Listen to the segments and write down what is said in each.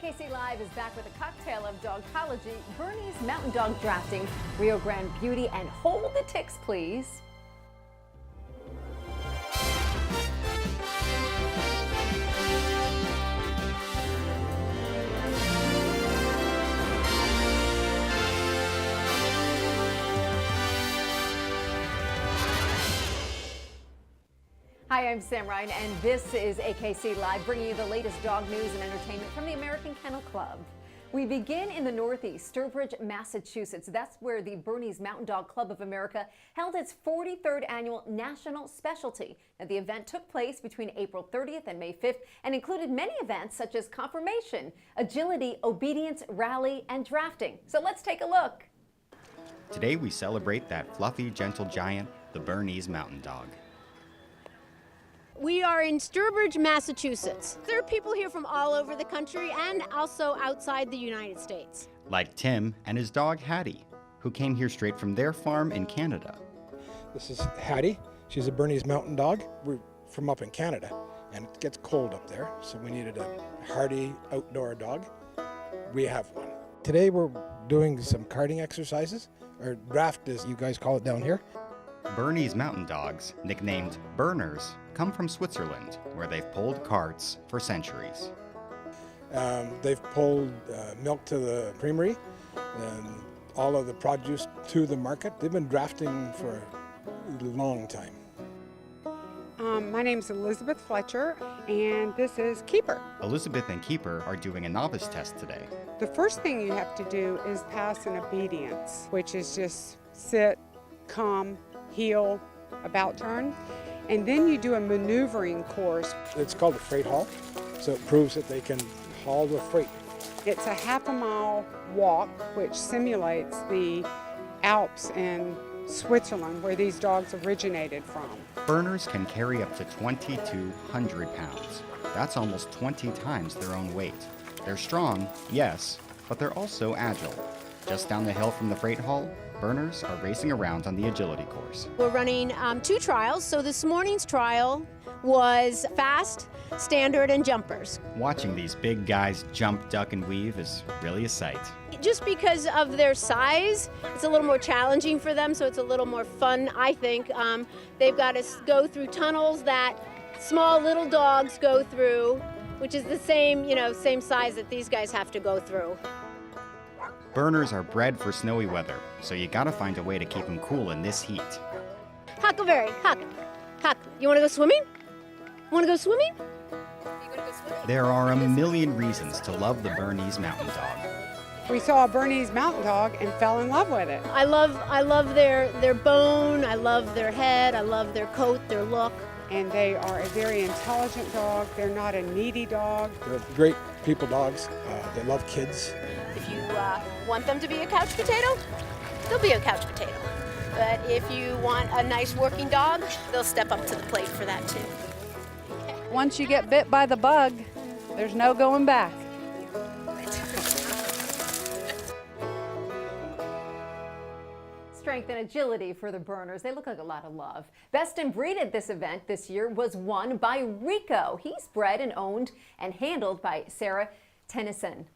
AKC Live is back with a cocktail of Dogtology, Bernese Mountain Dog Drafting, Rio Grande Beauty, and hold the ticks, please. Hi, I'm Sam Ryan, and this is AKC Live, bringing you the latest dog news and entertainment from the American Kennel Club. We begin in the Northeast, Sturbridge, Massachusetts. That's where the Bernese Mountain Dog Club of America held its 43rd annual national specialty. Now, the event took place between April 30th and May 5th and included many events such as conformation, agility, obedience, rally, and drafting. So let's take a look. Today we celebrate that fluffy, gentle giant, the Bernese Mountain Dog. We are in Sturbridge, Massachusetts. There are people here from all over the country and also outside the United States. Like Tim and his dog Hattie, who came here straight from their farm in Canada. This is Hattie. She's a Bernese Mountain Dog. We're from up in Canada, and it gets cold up there, so we needed a hardy outdoor dog. We have one. Today we're doing some carting exercises, or draft as you guys call it down here. Bernese Mountain Dogs, nicknamed Berners, come from Switzerland, where they've pulled carts for centuries. They've pulled milk to the creamery and all of the produce to the market. They've been drafting for a long time. My name's Elizabeth Fletcher, and this is Keeper. Elizabeth and Keeper are doing a novice test today. The first thing you have to do is pass an obedience, which is just sit, come, heel, about turn. And then you do a maneuvering course. It's called a freight haul, so it proves that they can haul the freight. It's a half-a-mile walk, which simulates the Alps in Switzerland, where these dogs originated from. Berners can carry up to 2,200 pounds. That's almost 20 times their own weight. They're strong, yes, but they're also agile. Just down the hill from the freight hall, Berners are racing around on the agility course. We're running 2 trials. So this morning's trial was fast, standard, and jumpers. Watching these big guys jump, duck, and weave is really a sight. Just because of their size, it's a little more challenging for them, so it's a little more fun, I think. They've got to go through tunnels that small little dogs go through, which is the same, same size that these guys have to go through. Berners are bred for snowy weather, so you gotta find a way to keep them cool in this heat. Huckleberry, Huck. You wanna go swimming? Wanna go swimming? There are a million reasons to love the Bernese Mountain Dog. We saw a Bernese Mountain Dog and fell in love with it. I love their bone, I love their head, I love their coat, their look. And they are a very intelligent dog. They're not a needy dog. They're great people dogs. They love kids. If you want them to be a couch potato, they'll be a couch potato. But if you want a nice working dog, they'll step up to the plate for that too. Once you get bit by the bug, there's no going back. Strength and agility for the Berners. They look like a lot of love. Best in breed at this event this year was won by Rico. He's bred and owned and handled by Sarah Tennyson.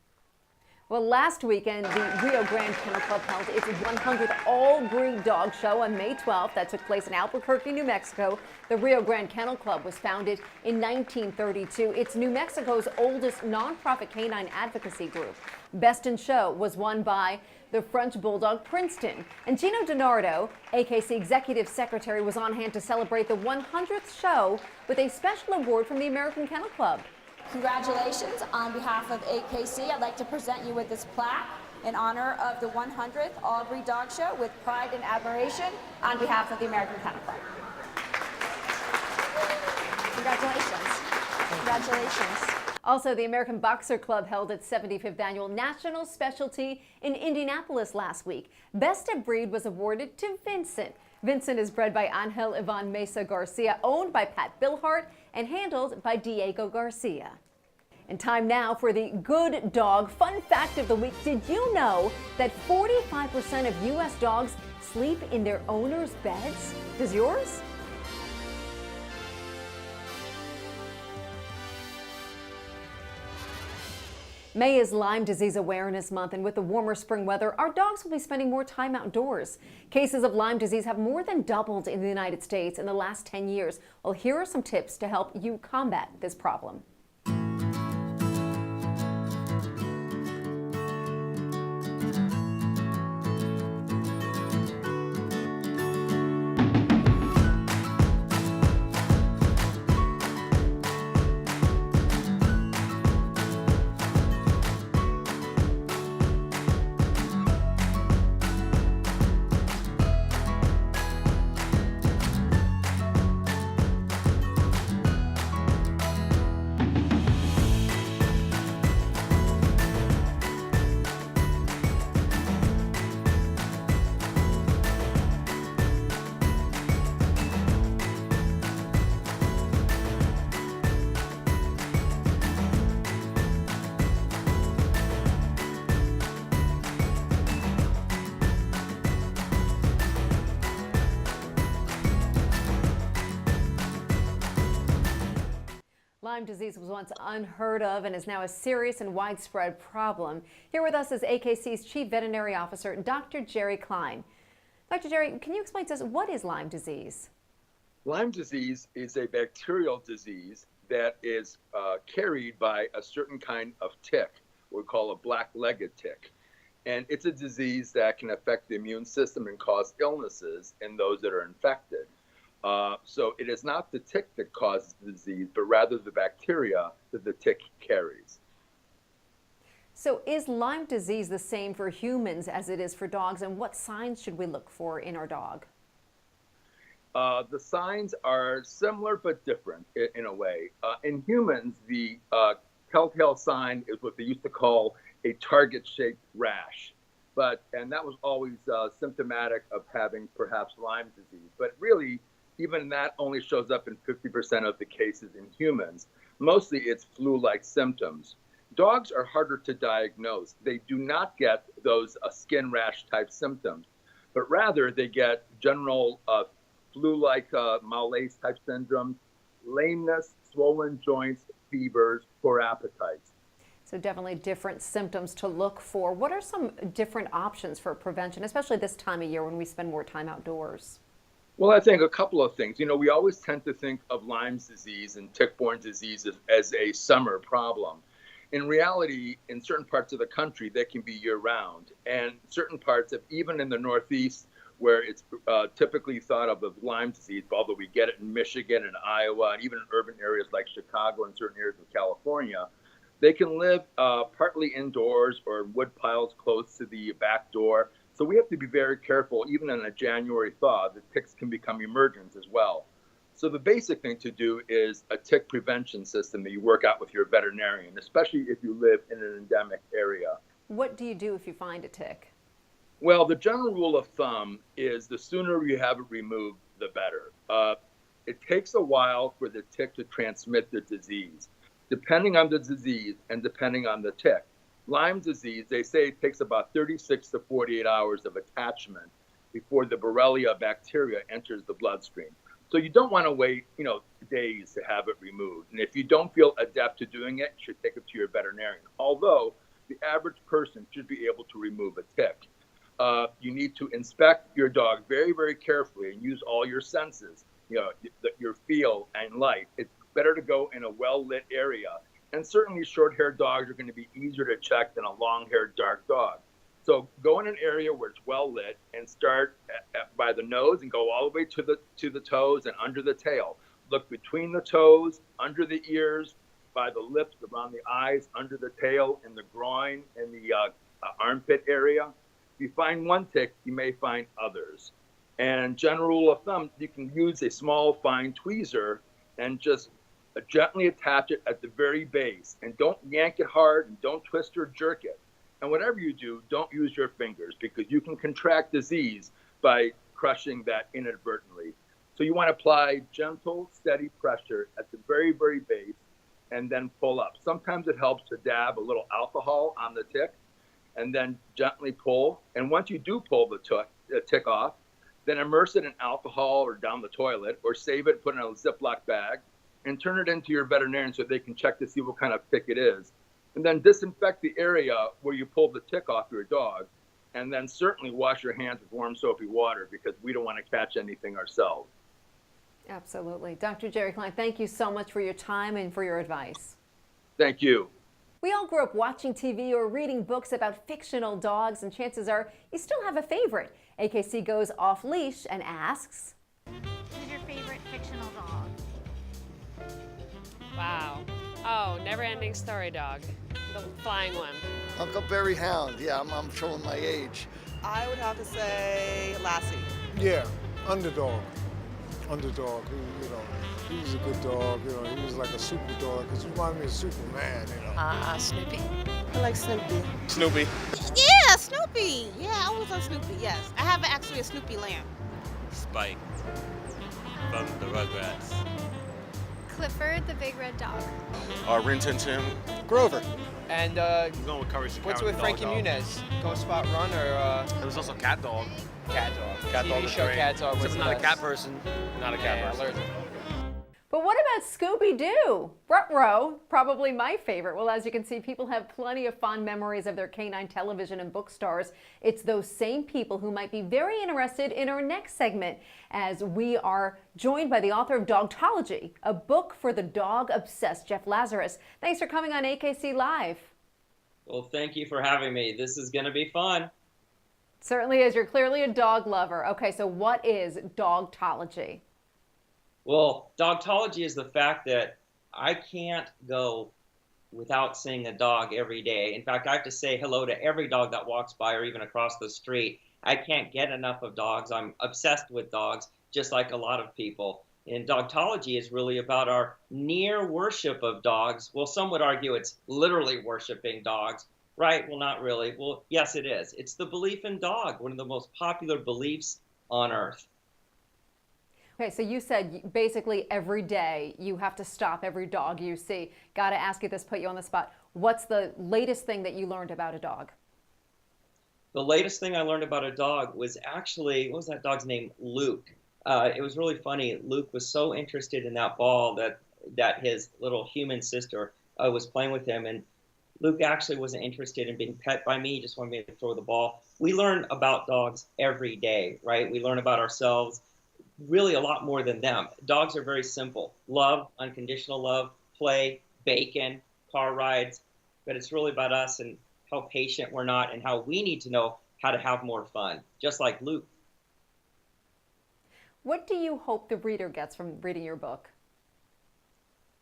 Well, last weekend, the Rio Grande Kennel Club held its 100th all-breed dog show on May 12th. That took place in Albuquerque, New Mexico. The Rio Grande Kennel Club was founded in 1932. It's New Mexico's oldest nonprofit canine advocacy group. Best in Show was won by the French Bulldog Princeton. And Gino DiNardo, AKC Executive Secretary, was on hand to celebrate the 100th show with a special award from the American Kennel Club. Congratulations. On behalf of AKC, I'd like to present you with this plaque in honor of the 100th All-Breed Dog Show with pride and admiration on behalf of the American Kennel Club. Congratulations. Congratulations. Also, the American Boxer Club held its 75th annual national specialty in Indianapolis last week. Best of Breed was awarded to Vincent. Vincent is bred by Angel Ivan Mesa Garcia, owned by Pat Billhart, and handled by Diego Garcia. And time now for the Good Dog Fun Fact of the Week. Did you know that 45% of U.S. dogs sleep in their owners' beds? Does yours? May is Lyme Disease Awareness Month, and with the warmer spring weather, our dogs will be spending more time outdoors. Cases of Lyme disease have more than doubled in the United States in the last 10 years. Well, here are some tips to help you combat this problem. Lyme disease was once unheard of and is now a serious and widespread problem. Here with us is AKC's Chief Veterinary Officer, Dr. Jerry Klein. Dr. Jerry, can you explain to us what is Lyme disease? Lyme disease is a bacterial disease that is carried by a certain kind of tick, what we call a black-legged tick. And it's a disease that can affect the immune system and cause illnesses in those that are infected. So it is not the tick that causes the disease, but rather the bacteria that the tick carries. So is Lyme disease the same for humans as it is for dogs, and what signs should we look for in our dog? The signs are similar but different in a way. In humans, the telltale sign is what they used to call a target-shaped rash. And that was always symptomatic of having perhaps Lyme disease. But really, even that only shows up in 50% of the cases in humans. Mostly it's flu-like symptoms. Dogs are harder to diagnose. They do not get those skin rash type symptoms, but rather they get general flu-like malaise type syndromes, lameness, swollen joints, fevers, poor appetites. So definitely different symptoms to look for. What are some different options for prevention, especially this time of year when we spend more time outdoors? Well, I think a couple of things. We always tend to think of Lyme disease and tick-borne diseases as a summer problem. In reality, in certain parts of the country, they can be year-round. And certain parts of, even in the Northeast, where it's typically thought of as Lyme disease, although we get it in Michigan and Iowa, and even in urban areas like Chicago and certain areas of California, they can live partly indoors or in wood piles close to the back door. So we have to be very careful, even in a January thaw, the ticks can become emergent as well. So the basic thing to do is a tick prevention system that you work out with your veterinarian, especially if you live in an endemic area. What do you do if you find a tick? Well, the general rule of thumb is the sooner you have it removed, the better. It takes a while for the tick to transmit the disease, depending on the disease and depending on the tick. Lyme disease, they say it takes about 36 to 48 hours of attachment before the Borrelia bacteria enters the bloodstream. So you don't want to wait, days to have it removed. And if you don't feel adept to doing it, you should take it to your veterinarian. Although the average person should be able to remove a tick. You need to inspect your dog very, very carefully and use all your senses, your feel and light. It's better to go in a well-lit area. And certainly short-haired dogs are going to be easier to check than a long-haired dark dog. So go in an area where it's well-lit and start by the nose and go all the way to the toes and under the tail. Look between the toes, under the ears, by the lips, around the eyes, under the tail, in the groin, in the armpit area. If you find one tick, you may find others. And general rule of thumb, you can use a small, fine tweezer and just gently attach it at the very base. And don't yank it hard and don't twist or jerk it. And whatever you do, don't use your fingers because you can contract disease by crushing that inadvertently. So you want to apply gentle, steady pressure at the very, very base and then pull up. Sometimes it helps to dab a little alcohol on the tick and then gently pull. And once you do pull the tick off, then immerse it in alcohol or down the toilet or save it, put it in a Ziploc bag and turn it into your veterinarian so they can check to see what kind of tick it is. And then disinfect the area where you pulled the tick off your dog. And then certainly wash your hands with warm soapy water, because we don't want to catch anything ourselves. Absolutely. Dr. Jerry Klein, thank you so much for your time and for your advice. Thank you. We all grew up watching TV or reading books about fictional dogs, and chances are you still have a favorite. AKC goes off leash and asks, Who's your favorite fictional dog? Wow. Oh, Never Ending Story Dog. The flying one. Huckleberry Hound. Yeah, I'm showing my age. I would have to say Lassie. Yeah, Underdog. Underdog. He was a good dog. He was like a super dog because he reminded me of Superman. Snoopy. I like Snoopy. Snoopy. Yeah, Snoopy. Yeah, I was on Snoopy, yes. I have actually a Snoopy lamb. Spike from the Rugrats. Clifford, the big red dog. Rin Tin Tin. Grover. And Going with Courage the what's Cowardly with Frankie Dog. Muniz? Ghost Spot Run or There was also Cat Dog. Cat Dog? Cat Dog TV was show great. Cat Dog was Except the I'm not a best. cat person. Not a cat Yeah, person. allergic. but what about Scooby-Doo? Ruh-roh, probably my favorite. Well, as you can see, people have plenty of fond memories of their canine television and book stars. It's those same people who might be very interested in our next segment, as we are joined by the author of Dogtology, a book for the dog-obsessed Jeff Lazarus. Thanks for coming on AKC Live. Well, thank you for having me. This is going to be fun. Certainly is. You're clearly a dog lover. Okay, so what is Dogtology? Well, Dogtology is the fact that I can't go without seeing a dog every day. In fact, I have to say hello to every dog that walks by or even across the street. I can't get enough of dogs. I'm obsessed with dogs, just like a lot of people. And Dogtology is really about our near worship of dogs. Well, some would argue it's literally worshiping dogs. Right? Well, not really. Well, yes, it is. It's the belief in dog, one of the most popular beliefs on earth. Okay, so you said basically every day you have to stop every dog you see. Got to ask you this, put you on the spot. What's the latest thing that you learned about a dog? The latest thing I learned about a dog was actually, what was that dog's name? Luke. It was really funny. Luke was so interested in that ball that his little human sister was playing with him, and Luke actually wasn't interested in being pet by me. He just wanted me to throw the ball. We learn about dogs every day, right? We learn about ourselves, really a lot more than them. Dogs are very simple. Love, unconditional love, play, bacon, car rides. But it's really about us and how patient we're not and how we need to know how to have more fun, just like Luke. What do you hope the reader gets from reading your book?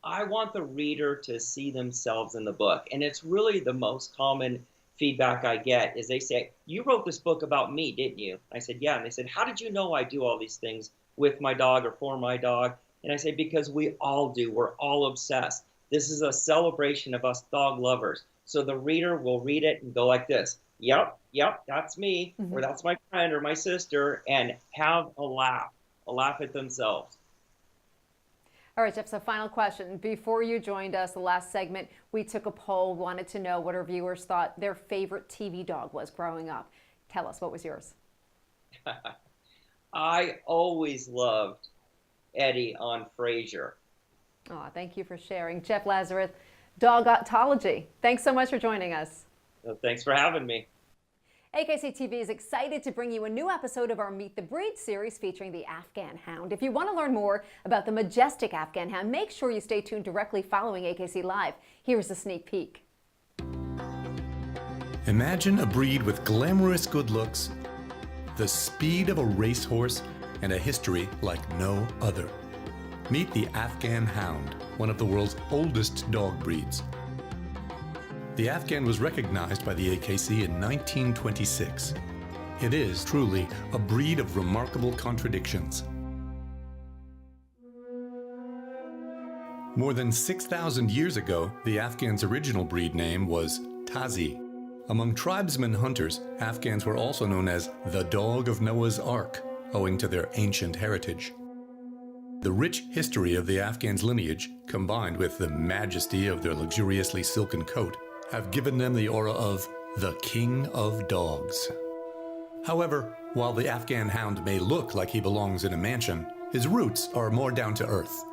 I want the reader to see themselves in the book. And it's really the most common feedback I get is they say, you wrote this book about me, didn't you? I said, yeah. And they said, how did you know I do all these things with my dog or for my dog? And I say, because we all do. We're all obsessed. This is a celebration of us dog lovers. So the reader will read it and go like this. Yep, that's me, or that's my friend or my sister, and have a laugh at themselves. All right, Jeff, so final question. Before you joined us, the last segment, we took a poll, wanted to know what our viewers thought their favorite TV dog was growing up. Tell us, what was yours? I always loved Eddie on Frasier. Oh, thank you for sharing. Jeff Lazarus, Dogtology. Thanks so much for joining us. So thanks for having me. AKC TV is excited to bring you a new episode of our Meet the Breed series featuring the Afghan Hound. If you want to learn more about the majestic Afghan Hound, make sure you stay tuned directly following AKC Live. Here's a sneak peek. Imagine a breed with glamorous good looks, the speed of a racehorse, and a history like no other. Meet the Afghan Hound, one of the world's oldest dog breeds. The Afghan was recognized by the AKC in 1926. It is truly a breed of remarkable contradictions. More than 6,000 years ago, the Afghan's original breed name was Tazi. Among tribesmen hunters, Afghans were also known as the Dog of Noah's Ark, owing to their ancient heritage. The rich history of the Afghans' lineage, combined with the majesty of their luxuriously silken coat, have given them the aura of the King of Dogs. However, while the Afghan Hound may look like he belongs in a mansion, his roots are more down to earth.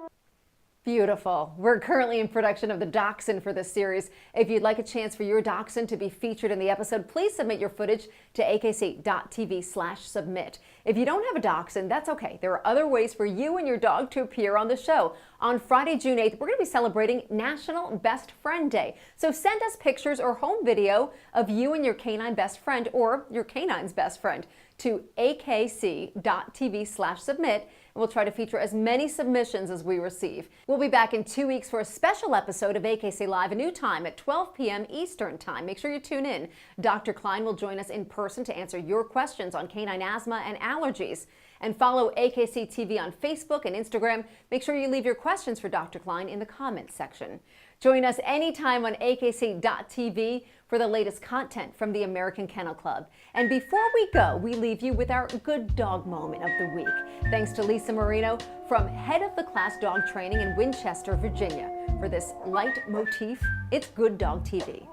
Beautiful. We're currently in production of the dachshund for this series. If you'd like a chance for your dachshund to be featured in the episode, please submit your footage to akc.tv/submit. If you don't have a dachshund, that's okay. There are other ways for you and your dog to appear on the show. On Friday, June 8th, we're going to be celebrating National Best Friend Day. So send us pictures or home video of you and your canine best friend or your canine's best friend to akc.tv/submit. And we'll try to feature as many submissions as we receive. We'll be back in 2 weeks for a special episode of AKC Live, a new time at 12 p.m. Eastern Time. Make sure you tune in. Dr. Klein will join us in person to answer your questions on canine asthma and allergies. And follow AKC TV on Facebook and Instagram. Make sure you leave your questions for Dr. Klein in the comments section. Join us anytime on akc.tv for the latest content from the American Kennel Club. And before we go, we leave you with our good dog moment of the week. Thanks to Lisa Marino from Head of the Class Dog Training in Winchester, Virginia. For this light motif, it's Good Dog TV.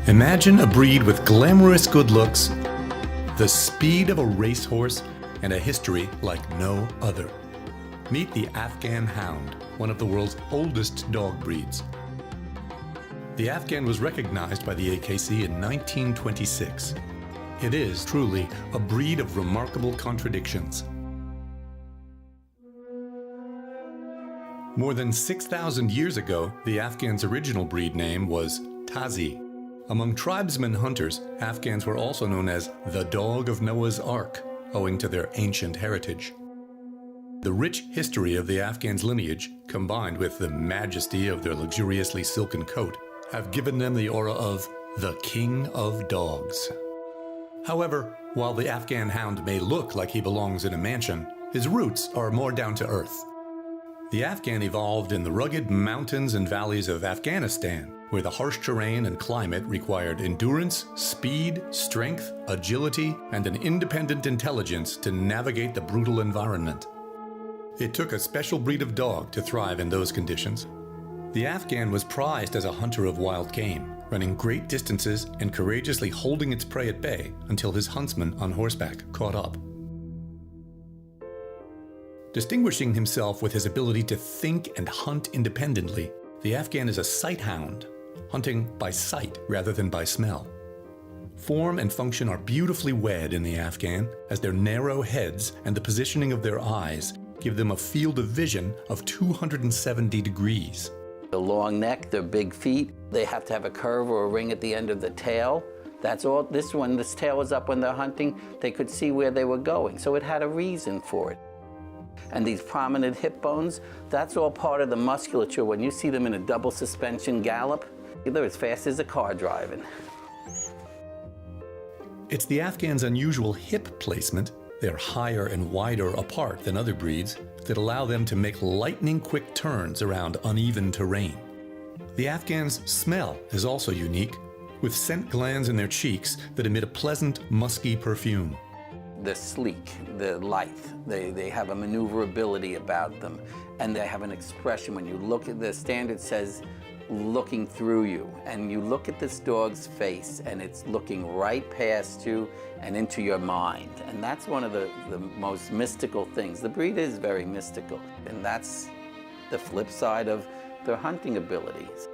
Imagine a breed with glamorous good looks, the speed of a racehorse, and a history like no other. Meet the Afghan Hound, one of the world's oldest dog breeds. The Afghan was recognized by the AKC in 1926. It is truly a breed of remarkable contradictions. More than 6,000 years ago, the Afghan's original breed name was Tazi. Among tribesmen hunters, Afghans were also known as the Dog of Noah's Ark, owing to their ancient heritage. The rich history of the Afghans' lineage, combined with the majesty of their luxuriously silken coat, have given them the aura of the King of Dogs. However, while the Afghan Hound may look like he belongs in a mansion, his roots are more down to earth. The Afghan evolved in the rugged mountains and valleys of Afghanistan, where the harsh terrain and climate required endurance, speed, strength, agility, and an independent intelligence to navigate the brutal environment. It took a special breed of dog to thrive in those conditions. The Afghan was prized as a hunter of wild game, running great distances and courageously holding its prey at bay until his huntsman on horseback caught up. Distinguishing himself with his ability to think and hunt independently, the Afghan is a sight hound, hunting by sight rather than by smell. Form and function are beautifully wed in the Afghan, as their narrow heads and the positioning of their eyes give them a field of vision of 270 degrees. The long neck, their big feet, they have to have a curve or a ring at the end of the tail. That's all. This tail was up when they're hunting, they could see where they were going, so it had a reason for it. And these prominent hip bones, that's all part of the musculature. When you see them in a double suspension gallop, They're as fast as a car driving. It's the Afghans' unusual hip placement, they're higher and wider apart than other breeds, that allow them to make lightning-quick turns around uneven terrain. The Afghans' smell is also unique, with scent glands in their cheeks that emit a pleasant, musky perfume. They're sleek, they're lithe, they have a maneuverability about them, and they have an expression. When you look at the standard says, looking through you, and you look at this dog's face and it's looking right past you and into your mind, and that's one of the most mystical things. The breed is very mystical, and that's the flip side of their hunting abilities.